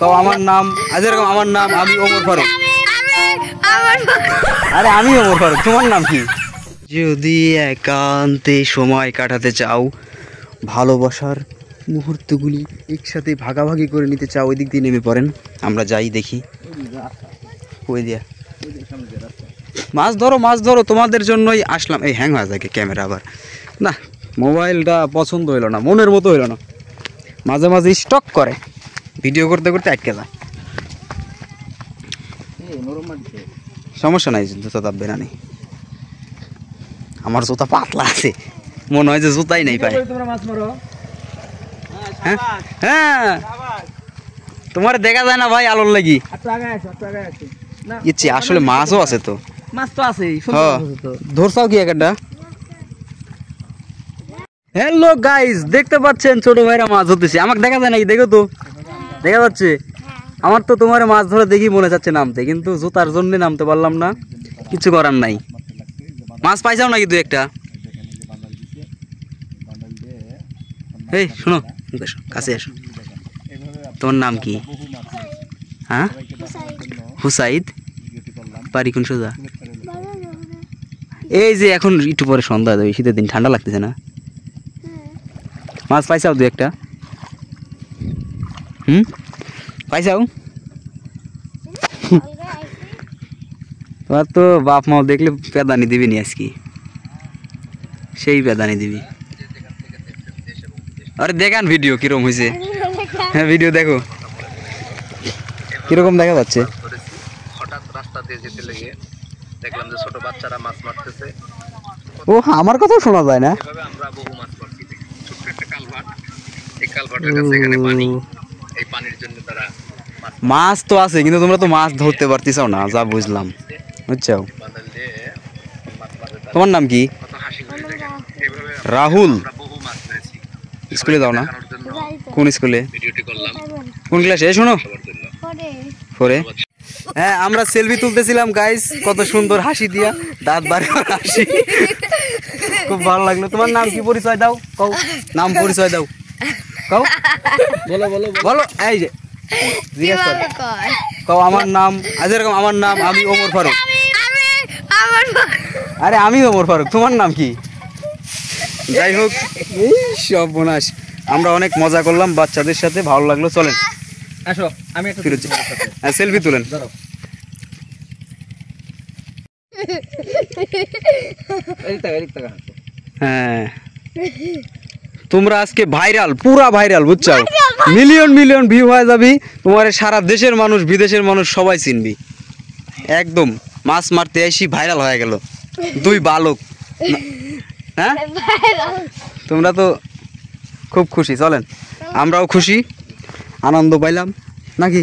কও আমার নাম যেরকম আমার নাম আমি ওমর ফারুক। আরে আমি ওমর ফারুক, তোমার নাম কি? যদি একান্তে সময় কাটাতে চাও, ভালোবাসার মুহূর্তগুলি একসাথে ভাগাভাগি করে নিতে চাও, ওই দিক দিয়ে নেমে পড়েন, আমরা যাই দেখি। ওই দিয়া মাছ ধরো তোমাদের জন্যই আসলাম। এই হ্যাং হয়ে থাকে ক্যামেরা আবার, না মোবাইলটা পছন্দ হইলো না, মনের মতো হইলো না, মাঝে মাঝে স্টক করে, ভিডিও করতে করতে আটকে যায়। সমস্যা নাই, জুতা দাববে না, আমার জুতা পাতলা আছে, মনে হয় যে জুতাই নাই পায়। হ্যাঁ হ্যাঁ, তোমার দেখা যায় না ভাই আলোর লাগি। ইচ্ছে আসলে মাছও আছে তো, মাছ তো আছে, ধরছাও কি একটা। হ্যালো গাইস, দেখতে পাচ্ছেন ছোট ভাইরা মাছ ধরতেছে, আমাকে দেখা যায় নাকি? দেখো তো, দেখা যাচ্ছে? আমার তো তোমার মাছ ধরে দেখি মনে যাচ্ছে নামতে, কিন্তু জুতার জন্য নামতে পারলাম না, কিছু করার নাই। মাছ পাইছাও নাকি দু একটা? এই শোনো, কাছে এসো, তোমার নাম কি? হ্যাঁ, হুসাইদ, বাড়ি কোন সোজা? এই যে এখন একটু পরে সন্ধ্যা দেবে, শীতের দিন ঠান্ডা লাগতেছে না? মাছ পাইছাও দু একটা? পাইছাও? তোমার তো বাপ মাও দেখলে পেদানি দিবি নি আজকে, সেই পেদানি দিবি। আরে দেখান ভিডিও কিরকম হয়েছে, হ্যাঁ ভিডিও দেখো কিরকম দেখা যাচ্ছে। হঠাৎ রাস্তা দিয়ে যেতে লেগে দেখলাম যে ছোট বাচ্চারা মাছ মারতেছে। ও আমার কথাও শোনা যায় না। এভাবে আমরা বহু মাছ মারছি। ছোট্ট একটা কালভার্ট, এই কালভার্টের কাছে এখানে পানি, এই পানির জন্য তারা মাছ তো আছে, কিন্তু তোমরা তো মাছ ধরতে পারতেছাও না, যা বুঝলাম, বুঝছো? বাদল দিয়ে মাছ মারতে। তোমার নাম কি? কত হাসি খুশি দেখেন, এইভাবে রাহুল। আমরা বহু মাছ মেরেছি। স্কুলে যাও না? কোন স্কুলে? ভিডিওটি করলাম কোন ক্লাসে? শোনো, সবার জন্য। পরে হ্যাঁ আমরা সেলফি তুলতেছিলাম গাইস, কত সুন্দর হাসি দিয়া, দাঁত বার করে হাসি, খুব ভালো লাগলো। তোমার নাম কি? পরিচয় দাও, কও নাম, পরিচয় দাও, কও, বলো বলো বলো। এই যে জিজ্ঞেস করো, কও আমার নাম যেরকম আমার নাম আমি ওমর ফারুক। আরে আমি ওমর ফারুক, তোমার নাম কি? যাই হোক, এই সব বোনাস, আমরা অনেক মজা করলাম বাচ্চাদের সাথে, ভালো লাগলো। চলেন আসো, আমি একটু ফিরে যাই, সেলফি তুলেন। হ্যাঁ তোমরা আজকে ভাইরাল, পুরা ভাইরাল, বুঝছো? মিলিয়ন মিলিয়ন ভিউ হয়ে যাবি, তোমার সারা দেশের মানুষ বিদেশের মানুষ সবাই চিনবি। একদম মাছ মারতে এসি ভাইরাল হয়ে গেল, দুই বালক। হ্যাঁ তোমরা তো খুব খুশি, চলেন আমরাও খুশি, আনন্দ পাইলাম নাকি?